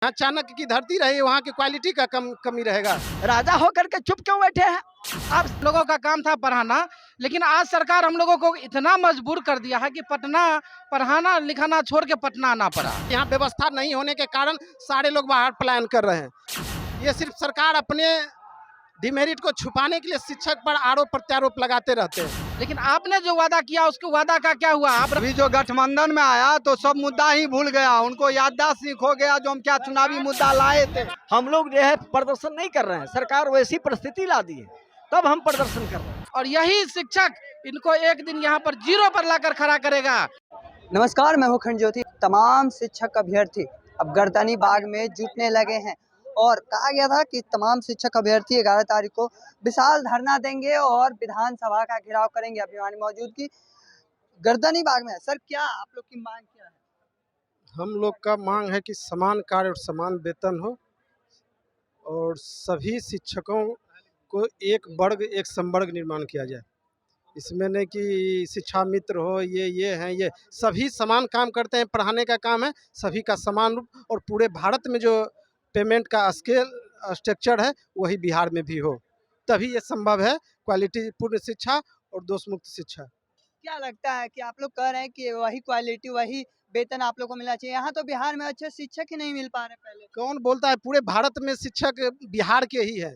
यहाँ चाणक्य की धरती रही, वहाँ की क्वालिटी का कमी रहेगा। राजा होकर के चुप क्यों बैठे हैं? आप लोगों का काम था पढ़ाना, लेकिन आज सरकार हम लोगों को इतना मजबूर कर दिया है कि पटना पढ़ाना लिखाना छोड़ के पटना आना पड़ा। यहाँ व्यवस्था नहीं होने के कारण सारे लोग बाहर पलायन कर रहे हैं। ये सिर्फ सरकार अपने डिमेरिट को छुपाने के लिए शिक्षक पर आरोप प्रत्यारोप लगाते रहते हैं। लेकिन आपने जो वादा किया उसके वादा का क्या हुआ? आप अभी जो गठबंधन में आया तो सब मुद्दा ही भूल गया, उनको याददाश्त ही खो गया जो हम क्या चुनावी मुद्दा लाए थे। हम लोग जो है प्रदर्शन नहीं कर रहे हैं, सरकार वैसी परिस्थिति ला दी है तब हम प्रदर्शन कर रहे हैं। और यही शिक्षक इनको एक दिन यहाँ पर जीरो पर लाकर खड़ा करेगा। नमस्कार, मैं हूं खंड ज्योति। तमाम शिक्षक अभ्यर्थी अब गर्दनी बाग में जुटने लगे हैं और कहा गया था कि तमाम शिक्षक अभ्यर्थी 11 तारीख को विशाल धरना देंगे और विधानसभा का घेराव करेंगे। अभी हमारी मौजूदगी गर्दनी बाग में है। सर, क्या आप लोग की मांग क्या है? हम लोग का मांग है कि समान कार्य और समान वेतन हो और सभी शिक्षकों को एक वर्ग एक संवर्ग निर्माण किया जाए। इसमें नहीं कि शिक्षा मित्र हो, ये हैं, ये सभी समान काम करते हैं, पढ़ाने का काम है सभी का समान रूप, और पूरे भारत में जो पेमेंट का स्ट्रक्चर है वही बिहार में भी हो, तभी ये संभव है क्वालिटी पूर्ण शिक्षा और दोष मुक्त शिक्षा। क्या लगता है कि आप लोग कह रहे हैं कि वही क्वालिटी वही वेतन आप लोग को मिलना चाहिए, यहाँ तो बिहार में अच्छे शिक्षक ही नहीं मिल पा रहे? पहले कौन बोलता है? पूरे भारत में शिक्षक बिहार के ही है।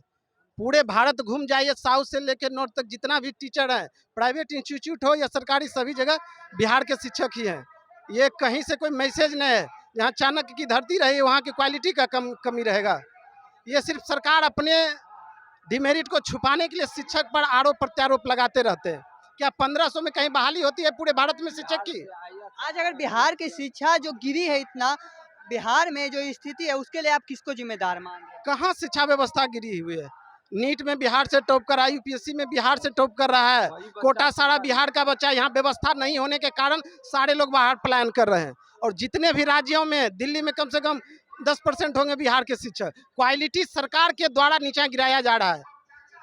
पूरे भारत घूम जाइए, साउथ से लेकर नॉर्थ तक जितना भी टीचर है, प्राइवेट इंस्टीट्यूट हो या सरकारी, सभी जगह बिहार के शिक्षक ही हैं। ये कहीं से कोई मैसेज नहीं है। यहाँ चाणक्य की धरती रही, वहाँ की क्वालिटी का कमी रहेगा। ये सिर्फ सरकार अपने डिमेरिट को छुपाने के लिए शिक्षक पर आरोप प्रत्यारोप लगाते रहते हैं। क्या 1500 में कहीं बहाली होती है पूरे भारत में शिक्षक की? आज अगर बिहार की शिक्षा जो गिरी है इतना, बिहार में जो स्थिति है उसके लिए आप किसको जिम्मेदार मान रहे हैं? कहाँ शिक्षा व्यवस्था गिरी हुई है? नीट में बिहार से टॉप कर रहा है, यूपीएससी में बिहार से टॉप कर रहा है, कोटा सारा बिहार का बच्चा। यहाँ व्यवस्था नहीं होने के कारण सारे लोग बाहर पलायन कर रहे हैं। और जितने भी राज्यों में, दिल्ली में कम से कम 10% होंगे बिहार के शिक्षक। क्वालिटी सरकार के द्वारा नीचे गिराया जा रहा है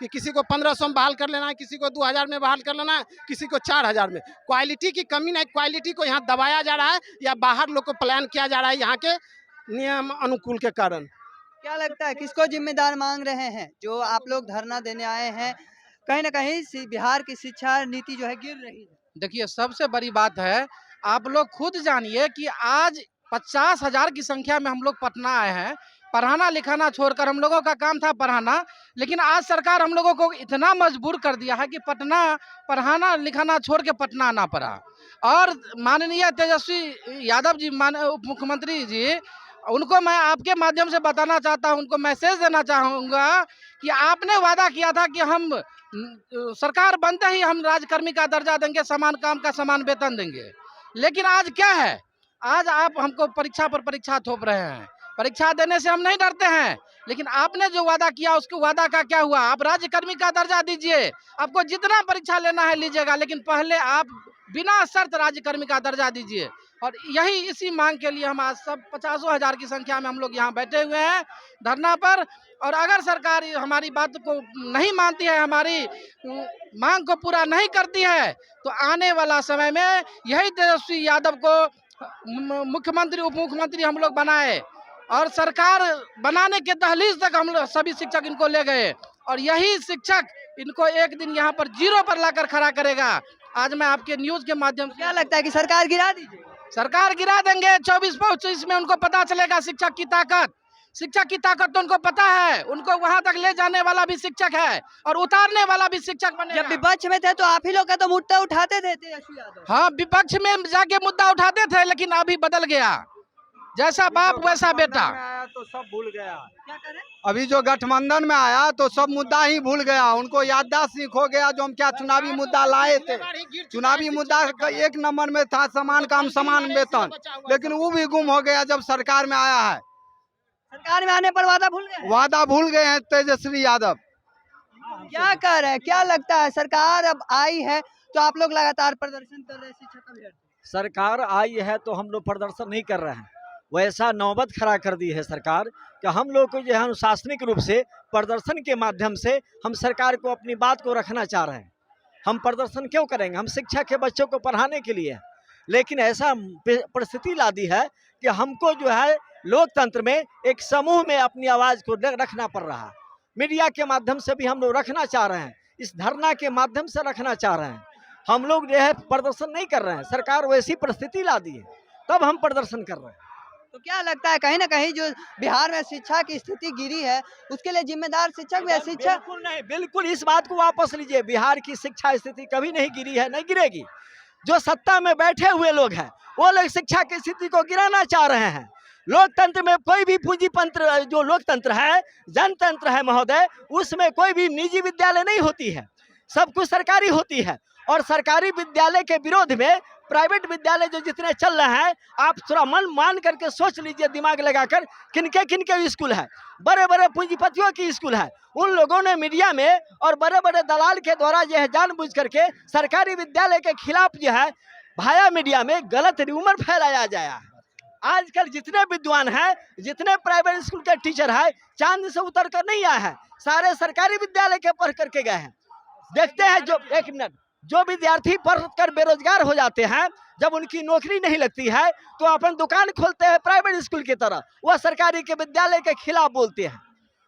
कि किसी को 1500 में बहाल कर लेना है, किसी को 2000 में बहाल कर लेना है, किसी को 4000 में। क्वालिटी की कमी नहीं, क्वालिटी को यहाँ दबाया जा रहा है या बाहर लोग को पलायन किया जा रहा है यहाँ के नियम अनुकूल के कारण। क्या लगता है किसको जिम्मेदार मांग रहे हैं? जो आप लोग धरना देने आए हैं, कहीं ना कहीं बिहार की शिक्षा नीति जो है गिर रही है। देखिए, सबसे बड़ी बात है, आप लोग खुद जानिए कि आज 50,000 की संख्या में हम लोग पटना आए हैं। पढ़ाना लिखाना छोड़कर, हम लोगों का काम था पढ़ाना, लेकिन आज सरकार हम लोगों को इतना मजबूर कर दिया है कि पटना पढ़ाना लिखाना छोड़ के पटना आना पड़ा। और माननीय तेजस्वी यादव जी, उप मुख्यमंत्री जी, उनको मैं आपके माध्यम से बताना चाहता हूं, उनको मैसेज देना चाहूँगा कि आपने वादा किया था कि हम सरकार बनते ही हम राजकर्मी का दर्जा देंगे, समान काम का समान वेतन देंगे। लेकिन आज क्या है? आज आप हमको परीक्षा पर परीक्षा थोप रहे हैं। परीक्षा देने से हम नहीं डरते हैं, लेकिन आपने जो वादा किया उसके वादा का क्या हुआ? आप राज्यकर्मी का दर्जा दीजिए, आपको जितना परीक्षा लेना है लीजिएगा, लेकिन पहले आप बिना शर्त राज्यकर्मी का दर्जा दीजिए। और यही इसी मांग के लिए हम आज सब 50,000 की संख्या में हम लोग यहाँ बैठे हुए हैं धरना पर। और अगर सरकार हमारी बात को नहीं मानती है, हमारी मांग को पूरा नहीं करती है, तो आने वाला समय में यही तेजस्वी यादव को मुख्यमंत्री उप मुख्यमंत्री हम लोग बनाए और सरकार बनाने के दहलीज तक हम लोग सभी शिक्षक इनको ले गए और यही शिक्षक इनको एक दिन यहाँ पर जीरो पर लाकर खड़ा करेगा। आज मैं आपके न्यूज के माध्यम से, क्या लगता है कि सरकार गिरा दीजिए? सरकार गिरा देंगे। 24-25 में उनको पता चलेगा शिक्षक की ताकत। शिक्षक की ताकत तो उनको पता है, उनको वहां तक ले जाने वाला भी शिक्षक है और उतारने वाला भी शिक्षक बनेगा। जब विपक्ष में थे तो आप ही लोग का तो मुद्दा उठाते थे तेजस्वी यादव। हाँ, विपक्ष में जाके मुद्दा उठाते थे, लेकिन अभी बदल गया। जैसा बाप वैसा बेटा। आया तो सब भूल गया। क्या करें? अभी जो गठबंधन में आया तो सब मुद्दा ही भूल गया, उनको याददाश्त ही खो गया जो हम क्या चुनावी मुद्दा लाए थे। चुनावी मुद्दा एक नंबर में था समान काम समान वेतन, लेकिन वो भी गुम हो गया जब सरकार में आया है। सरकार में आने पर वादा भूल गए? वादा भूल गए हैं तेजस्वी यादव। क्या कह रहे हैं? क्या लगता है सरकार अब आई है तो आप लोग लगातार प्रदर्शन कर रहे हैं शिक्षक अभ्यर्थी? सरकार आई है तो हम लोग प्रदर्शन नहीं कर रहे हैं, वैसा नौबत खड़ा कर दी है सरकार कि हम लोग को जो है अनुशासनिक रूप से प्रदर्शन के माध्यम से हम सरकार को अपनी बात को रखना चाह रहे हैं। हम प्रदर्शन क्यों करेंगे? हम शिक्षा के बच्चों को पढ़ाने के लिए, लेकिन ऐसा परिस्थिति ला दी है कि हमको जो है लोकतंत्र में एक समूह में अपनी आवाज को रखना पड़ रहा है। मीडिया के माध्यम से भी हम लोग रखना चाह रहे हैं, इस धरना के माध्यम से रखना चाह रहे हैं। हम लोग जो है प्रदर्शन नहीं कर रहे हैं, सरकार वैसी परिस्थिति ला दी है तब हम प्रदर्शन कर रहे हैं। तो क्या लगता है कहीं ना कहीं जो बिहार में शिक्षा की स्थिति गिरी है उसके लिए जिम्मेदार शिक्षक भी है? शिक्षा बिल्कुल नहीं, बिल्कुल इस बात को वापस लीजिए। बिहार की शिक्षा स्थिति कभी नहीं गिरी है, नहीं गिरेगी। जो सत्ता में बैठे हुए लोग हैं वो लोग शिक्षा की स्थिति को गिराना चाह रहे हैं। लोकतंत्र में कोई भी पूंजीतंत्र, जो लोकतंत्र है, जनतंत्र है महोदय, उसमें कोई भी निजी विद्यालय नहीं होती है, सब कुछ सरकारी होती है। और सरकारी विद्यालय के विरोध में प्राइवेट विद्यालय जो जितने चल रहे हैं, आप थोड़ा मन मान करके सोच लीजिए, दिमाग लगाकर, किनके किनके स्कूल है, बड़े बड़े पूंजीपतियों की स्कूल है। उन लोगों ने मीडिया में और बड़े बड़े दलाल के द्वारा जो है जानबूझ करके सरकारी विद्यालय के खिलाफ जो है भाया मीडिया में गलत र्यूमर फैलाया जाया है। आजकल जितने विद्वान हैं, जितने प्राइवेट स्कूल के टीचर हैं, चांद से उतर कर नहीं आए हैं, सारे सरकारी विद्यालय के पढ़ करके गए हैं। देखते हैं जो एक मिनट, जो विद्यार्थी पढ़कर बेरोजगार हो जाते हैं, जब उनकी नौकरी नहीं लगती है तो अपन दुकान खोलते हैं प्राइवेट स्कूल की तरह, वह सरकारी के विद्यालय के खिलाफ बोलते हैं।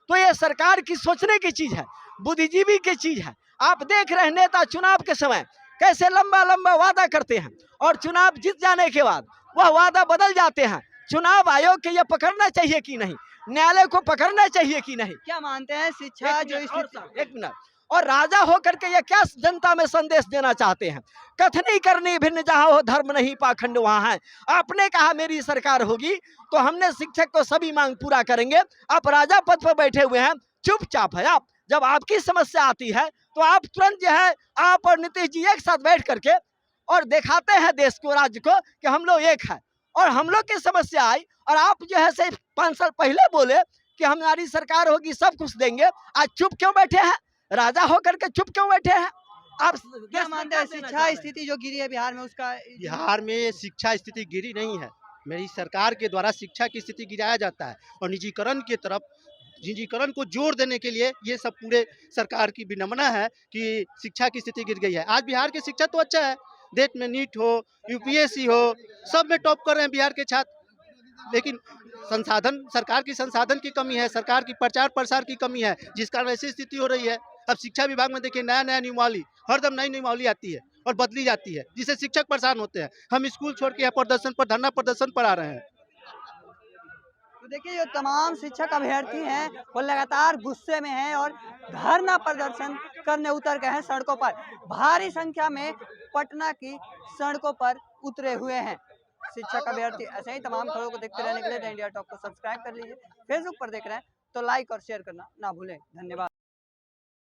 तो ये सरकार की सोचने की चीज है, बुद्धिजीवी की चीज है। आप देख रहे हैं नेता चुनाव के समय कैसे लंबा लंबा वादा करते हैं और चुनाव जीत जाने के बाद वह वादा बदल जाते हैं। चुनाव आयोग के ये पकड़ना चाहिए कि नहीं, न्यायालय को पकड़ना चाहिए कि नहीं? क्या मानते हैं शिक्षा जो एक मिनट, और राजा होकर के ये क्या जनता में संदेश देना चाहते हैं? कथनी करनी भिन्न जहाँ हो, धर्म नहीं पाखंड वहाँ है। आपने कहा मेरी सरकार होगी तो हमने शिक्षक को सभी मांग पूरा करेंगे। आप राजा पद पर बैठे हुए हैं, चुपचाप है आप। जब आपकी समस्या आती है तो आप तुरंत जो है, आप और नीतीश जी एक साथ बैठ करके और दिखाते हैं देश को, राज्य को, कि हम लोग एक है। और हम लोग की समस्या आई और आप जो है सिर्फ 5 साल पहले बोले कि हमारी सरकार होगी सब कुछ देंगे, आज चुप क्यों बैठे हैं? राजा होकर के चुप क्यों बैठे हैं? आप क्या मानते हैं शिक्षा स्थिति जो गिरी है बिहार में उसका? बिहार में शिक्षा स्थिति गिरी नहीं है, मेरी सरकार के द्वारा शिक्षा की स्थिति गिराया जाता है और निजीकरण की तरफ, निजीकरण को जोर देने के लिए ये सब पूरे सरकार की विनम्रता है कि शिक्षा की स्थिति गिर गई है। आज बिहार की शिक्षा तो अच्छा है, देश में नीट हो, यूपीएससी हो, सब में टॉप कर रहे हैं बिहार के छात्र। लेकिन संसाधन, सरकार की संसाधन की कमी है, सरकार की प्रचार प्रसार की कमी है, जिस कारण ऐसी स्थिति हो रही है। अब शिक्षा विभाग में देखिए नया नया नियमावली, हरदम नई नियमावली आती है और बदली जाती है, जिससे शिक्षक परेशान होते हैं। हम स्कूल छोड़ के यहाँ प्रदर्शन पर, धरना प्रदर्शन पर आ रहे हैं। तो देखिए जो तमाम शिक्षक अभ्यर्थी हैं वो लगातार गुस्से में हैं और धरना प्रदर्शन करने उतर गए हैं सड़कों पर। भारी संख्या में पटना की सड़कों पर उतरे हुए हैं शिक्षक अभ्यर्थी। ऐसे ही तमाम खबरों को देखते रहने के लिए द इंडिया टॉक को सब्सक्राइब कर लीजिए। फेसबुक पर देख रहे हैं तो लाइक और शेयर करना ना भूलें। धन्यवाद।